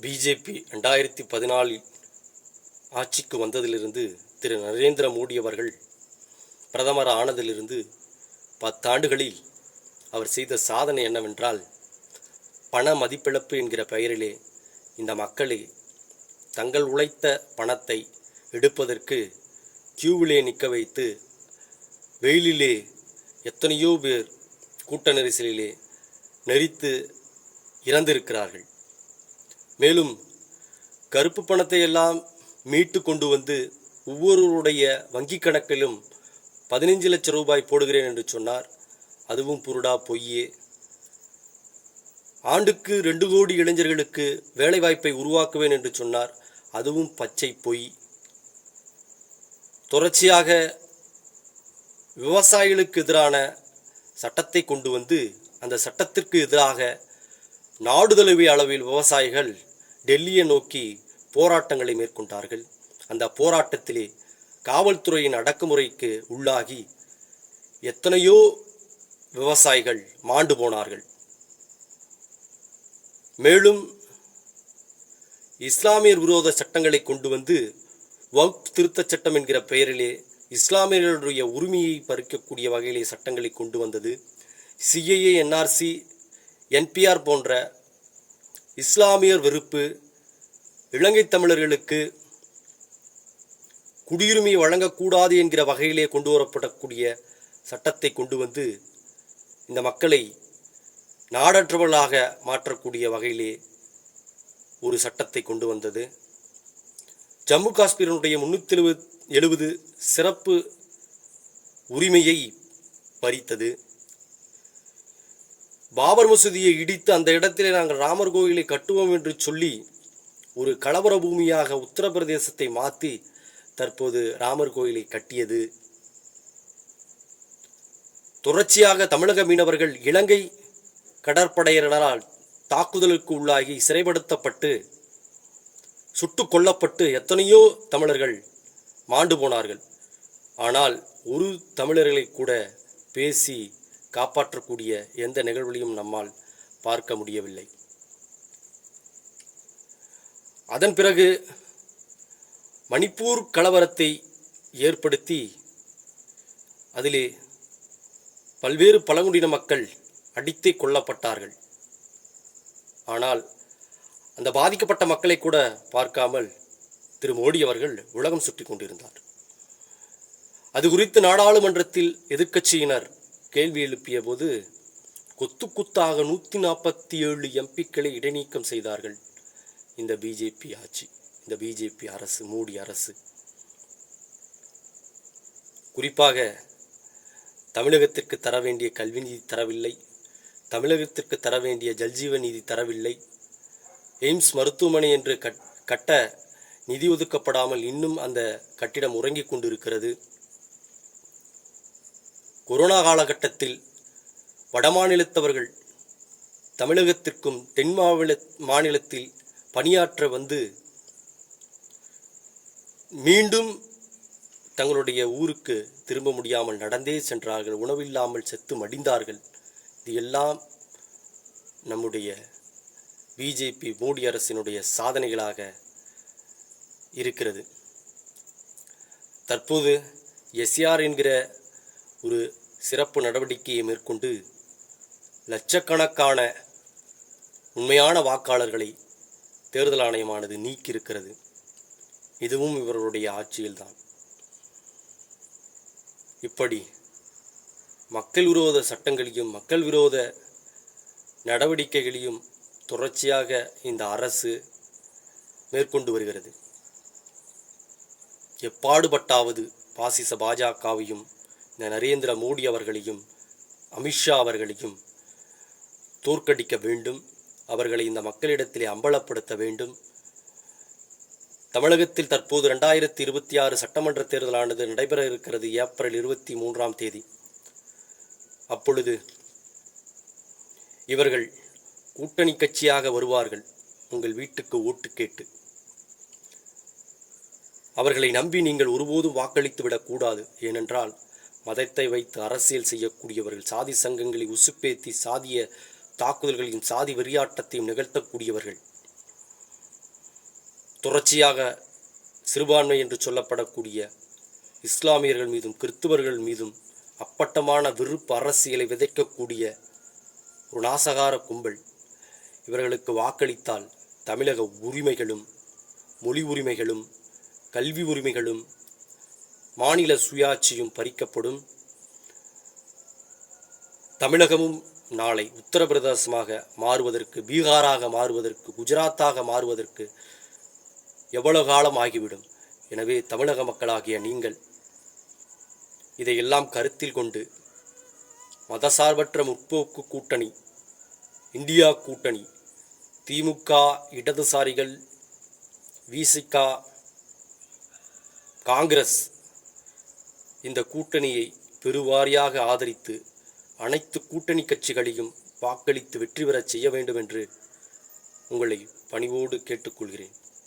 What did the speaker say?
BJP 2014 ஆட்சிக்கு வந்ததிலிருந்து திரு நரேந்திர மோடி அவர்கள் பிரதமர் ஆனதிலிருந்து 10 ஆண்டுகளில் அவர் செய்த சாதனை என்னவென்றால், பண மதிப்பிழப்பு என்கிற பெயரிலே இந்த மக்களை தங்கள் உழைத்த பணத்தை எடுப்பதற்கு கியூவிலே நிற்க வைத்து, வெயிலிலே எத்தனையோ பேர் கூட்ட நெரிசலிலே நெரித்து இறந்திருக்கிறார்கள். மேலும் கருப்பு பணத்தை எல்லாம் மீட்டு கொண்டு வந்து ஒவ்வொருவருடைய வங்கி கணக்கிலும் 15 லட்சம் ரூபாய் போடுகிறேன் என்று சொன்னார். அதுவும் புருடா பொய்யே. ஆண்டுக்கு 2 கோடி இளைஞர்களுக்கு வேலைவாய்ப்பை உருவாக்குவேன் என்று சொன்னார். அதுவும் பச்சை பொய். தொடர்ச்சியாக விவசாயிகளுக்கு எதிரான சட்டத்தை கொண்டு வந்து அந்த சட்டத்திற்கு எதிராக நாடு தழுவிய அளவில் விவசாயிகள் டெல்லியை நோக்கி போராட்டங்களை மேற்கொண்டார்கள். அந்த போராட்டத்திலே காவல்துறையின் அடக்குமுறைக்கு உள்ளாகி எத்தனையோ விவசாயிகள் மாண்டு போனார்கள். மேலும் இஸ்லாமியர் விரோத சட்டங்களை கொண்டு வந்து வக்ஃப் திருத்தச் சட்டம் என்கிற பெயரிலே இஸ்லாமியர்களுடைய உரிமையை பறிக்கக்கூடிய வகையிலே சட்டங்களை கொண்டு வந்தது. சிஏஏ, என்ஆர்சி, என்பிஆர் போன்ற இஸ்லாமியர் வெறுப்பு, இலங்கை தமிழர்களுக்கு குடியுரிமை வழங்கக்கூடாது என்கிற வகையிலே கொண்டு வரப்படக்கூடிய சட்டத்தை கொண்டு வந்து இந்த மக்களை நாடற்றவர்களாக மாற்றக்கூடிய வகையிலே ஒரு சட்டத்தை கொண்டு வந்தது. ஜம்மு காஷ்மீரினுடைய 370 சிறப்பு உரிமையை பறித்தது. பாபர் மசூதியை இடித்து அந்த இடத்திலே நாங்கள் ராமர் கோயிலை கட்டுவோம் என்று சொல்லி ஒரு கலவர பூமியாக உத்தரப்பிரதேசத்தை மாற்றி தற்போது ராமர் கோயிலை கட்டியது. தொடர்ச்சியாக தமிழக மீனவர்கள் இலங்கை கடற்படையினரால் தாக்குதலுக்கு உள்ளாகி சிறைப்படுத்தப்பட்டு சுட்டுக் கொல்லப்பட்டு எத்தனையோ தமிழர்கள் மாண்டு போனார்கள். ஆனால் ஒரு தமிழர்களை கூட பேசி காப்பாற்றக்கூடிய எந்த நிகழ்வுகளையும் நம்மால் பார்க்க முடியவில்லை. அதன் பிறகு மணிப்பூர் கலவரத்தை ஏற்படுத்தி அதிலே பல்வேறு பழங்குடியின மக்கள் அடித்தே கொல்லப்பட்டார்கள். ஆனால் அந்த பாதிக்கப்பட்ட மக்களை கூட பார்க்காமல் திரு மோடி அவர்கள் உலகம் சுற்றி கொண்டிருந்தார். அது குறித்து நாடாளுமன்றத்தில் எதிர்க்கட்சியினர் கேள்வி எழுப்பிய போது கொத்து குத்தாக 147 எம்பிக்களை இடைநீக்கம் செய்தார்கள் இந்த பிஜேபி ஆட்சி, இந்த பிஜேபி அரசு, மோடி அரசு. குறிப்பாக தமிழகத்திற்கு தர வேண்டிய கல்வி நிதி தரவில்லை, தமிழகத்திற்கு தர வேண்டிய ஜல்ஜீவன் நிதி தரவில்லை, எய்ம்ஸ் மருத்துவமனை என்று கட்ட நிதி ஒதுக்கப்படாமல் இன்னும் அந்த கட்டிடம் உறங்கிக் கொண்டிருக்கிறது. கொரோனா காலகட்டத்தில் வடமாநிலத்தவர்கள் தமிழகத்திற்கும் தென் மாநிலத்தில் பணியாற்ற வந்து மீண்டும் தங்களுடைய ஊருக்கு திரும்ப முடியாமல் நடந்தே சென்றார்கள். உணவில்லாமல் செத்து மடிந்தார்கள். இது எல்லாம் நம்முடைய பிஜேபி மோடி அரசினுடைய சாதனைகளாக இருக்கிறது. தற்போது எஸ்ஆர் என்கிற ஒரு சிறப்பு நடவடிக்கையை மேற்கொண்டு லட்சக்கணக்கான உண்மையான வாக்காளர்களை தேர்தல் ஆணையமானது நீக்கியிருக்கிறது. இதுவும் இவர்களுடைய ஆட்சியில்தான். இப்படி மக்கள் விரோத சட்டங்களையும் மக்கள் விரோத நடவடிக்கைகளையும் தொடர்ச்சியாக இந்த அரசு மேற்கொண்டு வருகிறது. எப்பாடுபட்டாவது பாசிச பாஜகவையும் இந்த நரேந்திர மோடி அவர்களையும் அமித்ஷா அவர்களையும் தோற்கடிக்க வேண்டும். அவர்களை இந்த மக்களிடத்திலே அம்பலப்படுத்த வேண்டும். தமிழகத்தில் தற்போது 2026 சட்டமன்ற தேர்தலானது நடைபெற இருக்கிறது. ஏப்ரல் 23ஆம் தேதி. அப்பொழுது இவர்கள் கூட்டணி கட்சியாக வருவார்கள் உங்கள் வீட்டுக்கு ஓட்டு கேட்டு. அவர்களை நம்பி நீங்கள் ஒருபோதும் வாக்களித்து விடக்கூடாது. ஏனென்றால் மதத்தை வைத்து அரசியல் செய்யக்கூடியவர்கள், சாதி சங்கங்களை உசுப்பேத்தி சாதிய தாக்குதல்களையும் சாதி வெறியாட்டத்தையும் நிகழ்த்தக்கூடியவர்கள். தொடர்ச்சியாக சிறுபான்மை என்று சொல்லப்படக்கூடிய இஸ்லாமியர்கள் மீதும் கிறிஸ்துவர்கள் மீதும் அப்பட்டமான வெறுப்பு அரசியலை விதைக்கக்கூடிய ஒரு நாசகார கும்பல். இவர்களுக்கு வாக்களித்தால் தமிழக உரிமைகளும் மொழி உரிமைகளும் கல்வி உரிமைகளும் மாநில சுயாட்சியும் பறிக்கப்படும். தமிழகமும் நாளை உத்தரப்பிரதேசமாக மாறுவதற்கு, பீகாராக மாறுவதற்கு, குஜராத்தாக மாறுவதற்கு எவ்வளவு காலம் ஆகிவிடும். எனவே தமிழக மக்களாகிய நீங்கள் இதையெல்லாம் கருத்தில் கொண்டு மதசார்பற்ற முற்போக்கு கூட்டணி, இந்தியா கூட்டணி, திமுக, இடதுசாரிகள், விசிக, காங்கிரஸ் இந்த கூட்டணியை பெருவாரியாக ஆதரித்து அனைத்து கூட்டணி கட்சிகளையும் வாக்களித்து வெற்றி பெறச் செய்ய வேண்டும் என்று உங்களை பணிவோடு கேட்டுக்கொள்கிறேன்.